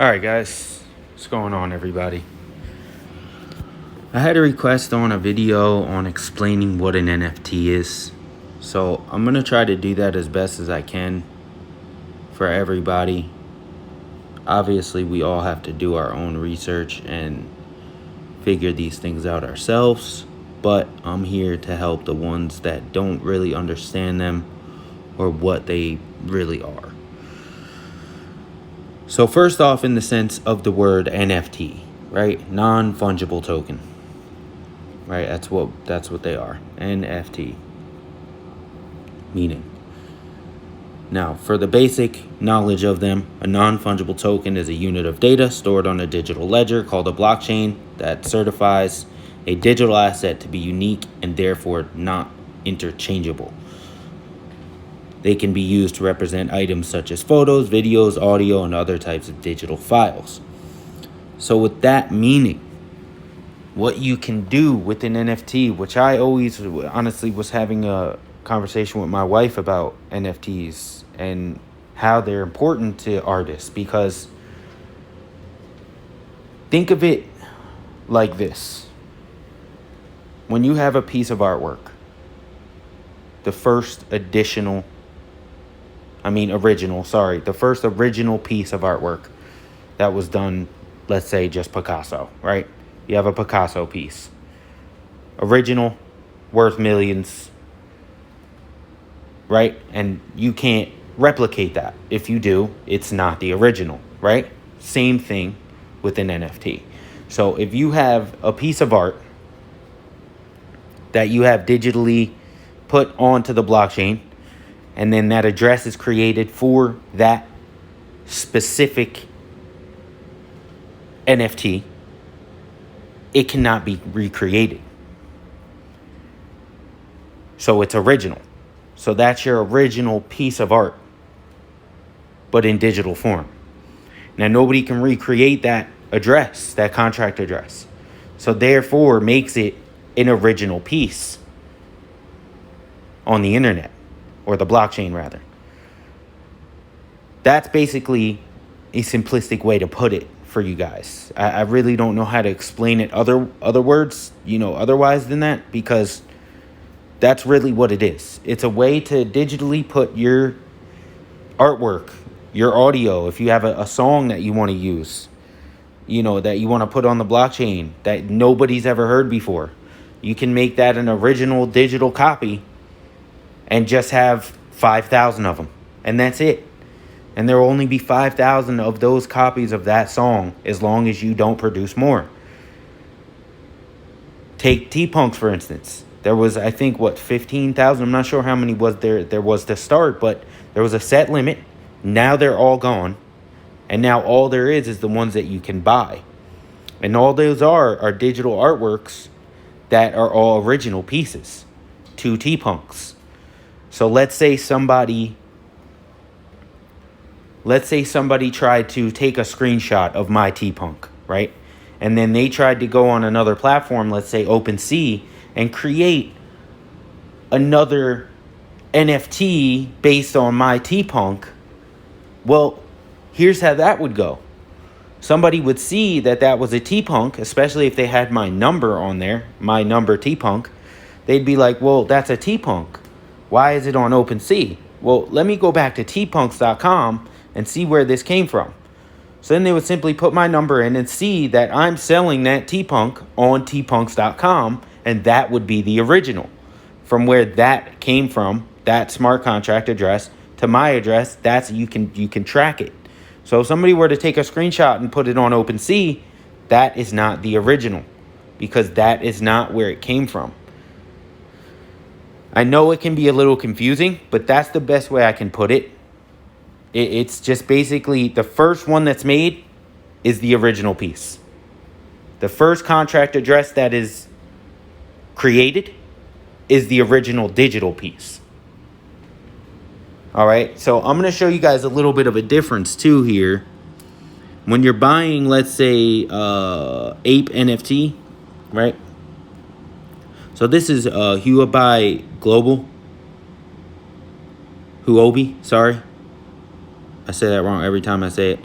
Alright guys, what's going on everybody? I had a request on a video on explaining what an NFT is. So I'm going to try to do that as best as I can for everybody. Obviously we all have to do our own research and figure these things out ourselves. But I'm here to help the ones that don't really understand them or what they really are. So first off, in the sense of the word NFT, right? Non-fungible token. Right? That's what they are. NFT. Meaning. Now, for the basic knowledge of them, a non-fungible token is a unit of data stored on a digital ledger called a blockchain that certifies a digital asset to be unique and therefore not interchangeable. They can be used to represent items such as photos, videos, audio, and other types of digital files. So with that meaning, what you can do with an NFT, which I always honestly was having a conversation with my wife about NFTs and how they're important to artists, because think of it like this. When you have a piece of artwork, the first original piece of artwork that was done, let's say just Picasso, right? You have a Picasso piece. Original, worth millions, right? And you can't replicate that. If you do, it's not the original, right? Same thing with an NFT. So if you have a piece of art that you have digitally put onto the blockchain, and then that address is created for that specific NFT, it cannot be recreated. So it's original. So that's your original piece of art, but in digital form. Now nobody can recreate that address, that contract address. So therefore makes it an original piece on the internet, or the blockchain rather. That's basically a simplistic way to put it for you guys. I really don't know how to explain it other words, otherwise than that, because that's really what it is. It's a way to digitally put your artwork, your audio, if you have a song that you want to use, that you want to put on the blockchain that nobody's ever heard before. You can make that an original digital copy and just have 5,000 of them. And that's it. And there will only be 5,000 of those copies of that song as long as you don't produce more. Take T-Punks, for instance. There was, I think, 15,000? I'm not sure how many there was to start, but there was a set limit. Now they're all gone. And now all there is the ones that you can buy. And all those are digital artworks that are all original pieces to T-Punks. So let's say somebody tried to take a screenshot of my T-Punk, right? And then they tried to go on another platform, let's say OpenSea, and create another NFT based on my T-Punk. Well, here's how that would go. Somebody would see that was a T-Punk, especially if they had my number on there, my number T-Punk. They'd be like, well, that's a T-Punk. Why is it on OpenSea? Well, let me go back to tpunks.com and see where this came from. So then they would simply put my number in and see that I'm selling that T-Punk on tpunks.com, and that would be the original. From where that came from, that smart contract address, to my address, you can track it. So if somebody were to take a screenshot and put it on OpenSea, that is not the original, because that is not where it came from. I know it can be a little confusing, but that's the best way I can put it. It's just basically the first one that's made is the original piece. The first contract address that is created is the original digital piece. All right, so I'm going to show you guys a little bit of a difference too here. When you're buying, let's say, Ape NFT, right? So this is Huobi Global. Huobi, sorry. I say that wrong every time I say it.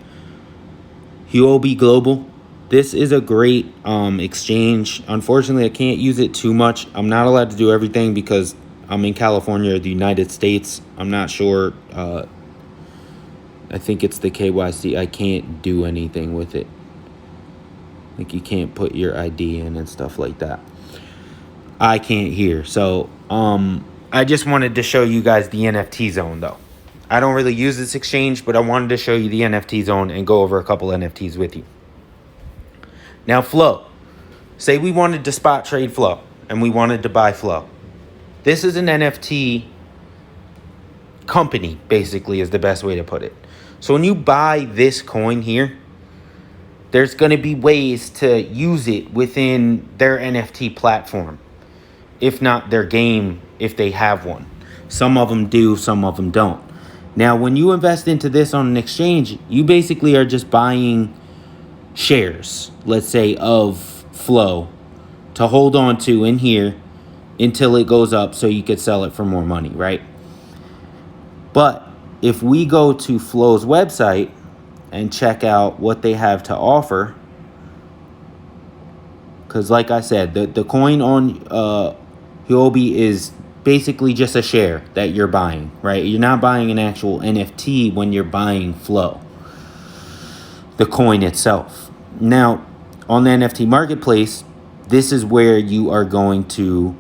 Huobi Global. This is a great exchange. Unfortunately, I can't use it too much. I'm not allowed to do everything because I'm in California or the United States. I'm not sure. I think it's the KYC. I can't do anything with it. Like, you can't put your ID in and stuff like that. I can't hear. So I just wanted to show you guys the NFT zone, though. I don't really use this exchange, but I wanted to show you the NFT zone and go over a couple NFTs with you. Now, Flow. Say we wanted to spot trade Flow and we wanted to buy Flow. This is an NFT company, basically, is the best way to put it. So when you buy this coin here, there's going to be ways to use it within their NFT platform, if not their game, if they have one. Some of them do, some of them don't. Now, when you invest into this on an exchange, you basically are just buying shares, let's say, of Flow to hold on to in here until it goes up so you could sell it for more money, right? But if we go to Flow's website and check out what they have to offer, because like I said, the coin on Huobi is basically just a share that you're buying, right? You're not buying an actual NFT when you're buying Flow, the coin itself. Now, on the NFT marketplace, this is where you are going to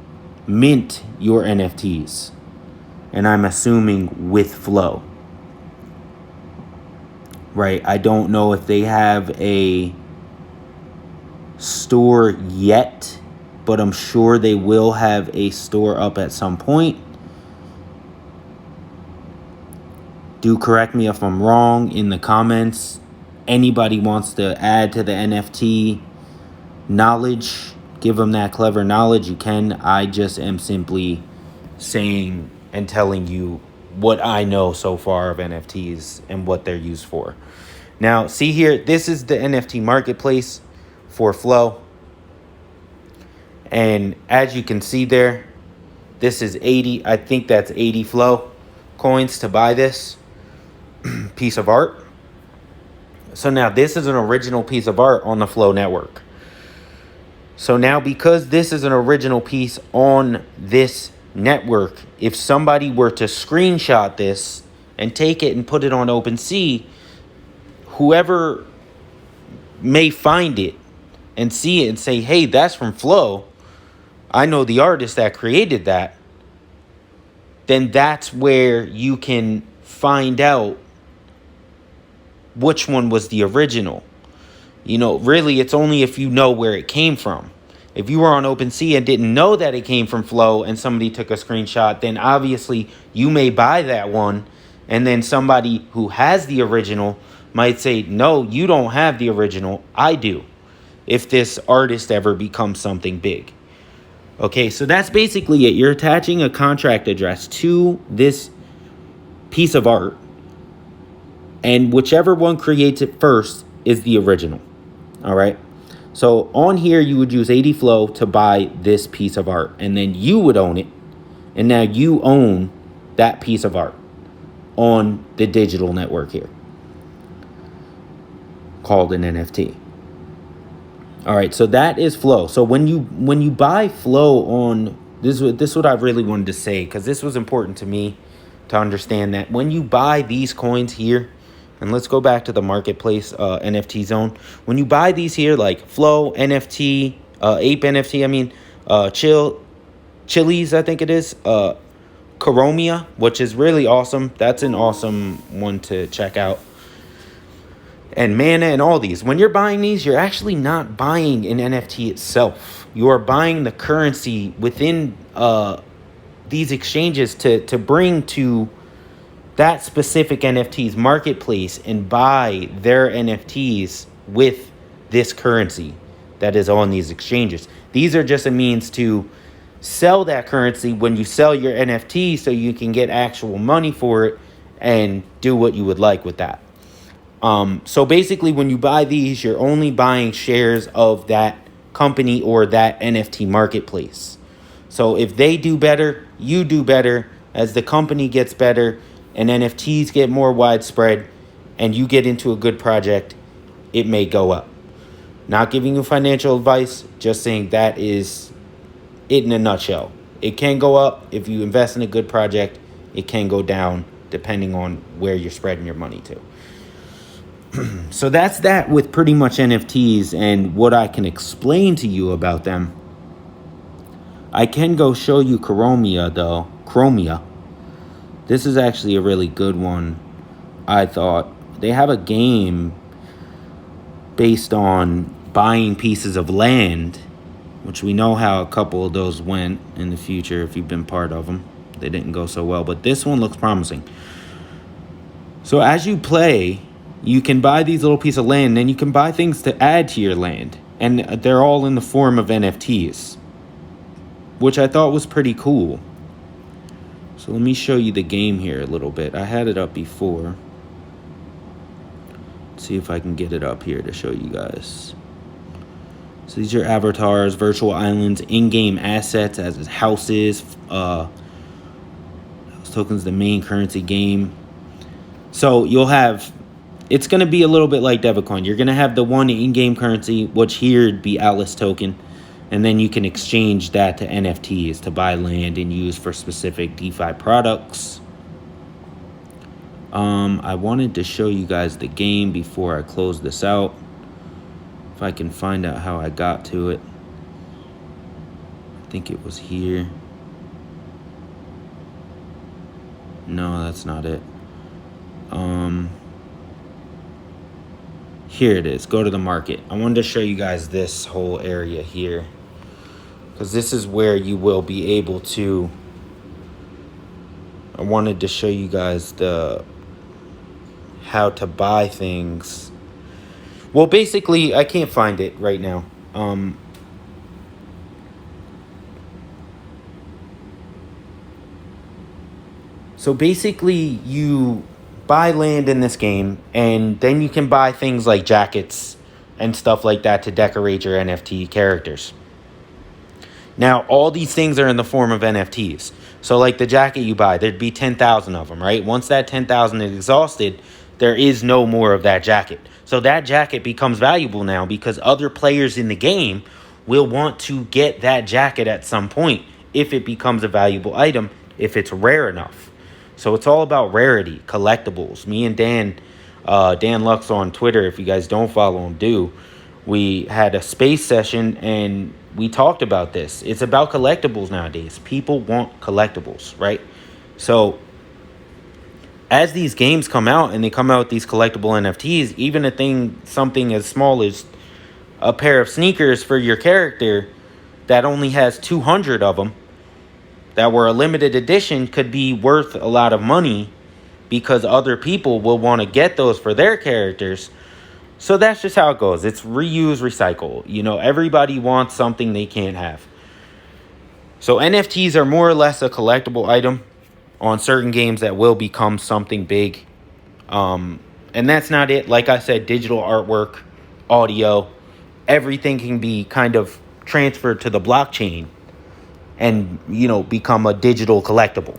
mint your NFTs. And I'm assuming with Flow, right? I don't know if they have a store yet, but I'm sure they will have a store up at some point. Do correct me if I'm wrong in the comments. Anybody wants to add to the NFT knowledge, give them that clever knowledge, you can. I just am simply saying and telling you what I know so far of NFTs and what they're used for. Now, see here, this is the NFT marketplace for Flow. And as you can see there, this is 80, I think that's 80 Flow coins to buy this piece of art. So now this is an original piece of art on the Flow network. So now, because this is an original piece on this network, if somebody were to screenshot this and take it and put it on OpenSea, whoever may find it and see it and say, hey, that's from Flow, I know the artist that created that, then that's where you can find out which one was the original. You know, really, it's only if you know where it came from. If you were on OpenSea and didn't know that it came from Flow and somebody took a screenshot, then obviously you may buy that one, and then somebody who has the original might say, no, you don't have the original, I do, if this artist ever becomes something big. Okay, so that's basically it. You're attaching a contract address to this piece of art, and whichever one creates it first is the original. All right. So on here, you would use 80 Flow to buy this piece of art, and then you would own it. And now you own that piece of art on the digital network here called an NFT. All right. So that is Flow. So when you buy Flow on this is what I really wanted to say, because this was important to me to understand that when you buy these coins here, and let's go back to the marketplace NFT zone. When you buy these here, like Flow NFT, Ape NFT, Chili's, I think it is, Coromia, which is really awesome. That's an awesome one to check out. And Mana and all these. When you're buying these, you're actually not buying an NFT itself. You are buying the currency within these exchanges to bring to that specific NFT's marketplace and buy their NFTs with this currency that is on these exchanges. These are just a means to sell that currency when you sell your NFT, so you can get actual money for it and do what you would like with that. So basically, when you buy these, you're only buying shares of that company or that NFT marketplace. So if they do better, you do better. As the company gets better and NFTs get more widespread and you get into a good project, it may go up. Not giving you financial advice, just saying that is it in a nutshell. It can go up if you invest in a good project. It can go down depending on where you're spreading your money to. So that's that with pretty much NFTs and what I can explain to you about them. I can go show you Chromia though. Chromia. This is actually a really good one, I thought. They have a game based on buying pieces of land, which we know how a couple of those went in the future if you've been part of them. They didn't go so well, but this one looks promising. So as you play, you can buy these little pieces of land, and then you can buy things to add to your land. And they're all in the form of NFTs, which I thought was pretty cool. So let me show you the game here a little bit. I had it up before. Let's see if I can get it up here to show you guys. So these are avatars, virtual islands, in-game assets as houses. Tokens, the main currency game. So you'll have, it's going to be a little bit like DeviCoin. You're going to have the one in-game currency, which here would be Atlas token. And then you can exchange that to NFTs to buy land and use for specific DeFi products. I wanted to show you guys the game before I close this out. If I can find out how I got to it. I think it was here. No, that's not it. Here it is. Go to the market. I wanted to show you guys this whole area here, because this is where you will be able to. I wanted to show you guys how to buy things. Well, basically, I can't find it right now. So basically, you buy land in this game, and then you can buy things like jackets and stuff like that to decorate your NFT characters. Now, all these things are in the form of NFTs. So like the jacket you buy, there'd be 10,000 of them, right? Once that 10,000 is exhausted, there is no more of that jacket. So that jacket becomes valuable now because other players in the game will want to get that jacket at some point if it becomes a valuable item, if it's rare enough. So it's all about rarity, collectibles. Me and Dan Lux on Twitter, if you guys don't follow him, do. We had a space session and we talked about this. It's about collectibles nowadays. People want collectibles, right? So as these games come out and they come out with these collectible NFTs, even something as small as a pair of sneakers for your character that only has 200 of them, that were a limited edition, could be worth a lot of money because other people will want to get those for their characters. So that's just how it goes. It's reuse, recycle. You know, everybody wants something they can't have. So NFTs are more or less a collectible item on certain games that will become something big. And that's not it. Like I said, digital artwork, audio, everything can be kind of transferred to the blockchain and, you know, become a digital collectible.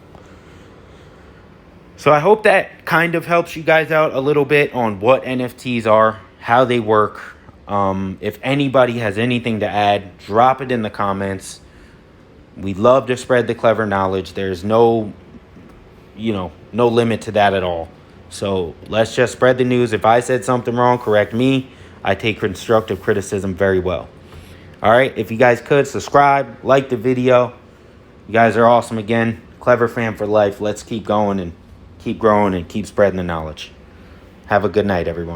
So I hope that kind of helps you guys out a little bit on what NFTs are, how they work. If anybody has anything to add, drop it in the comments. We love to spread the clever knowledge. There's no limit to that at all. So let's just spread the news. If I said something wrong, correct me. I take constructive criticism very well. All right, if you guys could subscribe, like the video. You guys are awesome again. Clever fam for life. Let's keep going and keep growing and keep spreading the knowledge. Have a good night, everyone.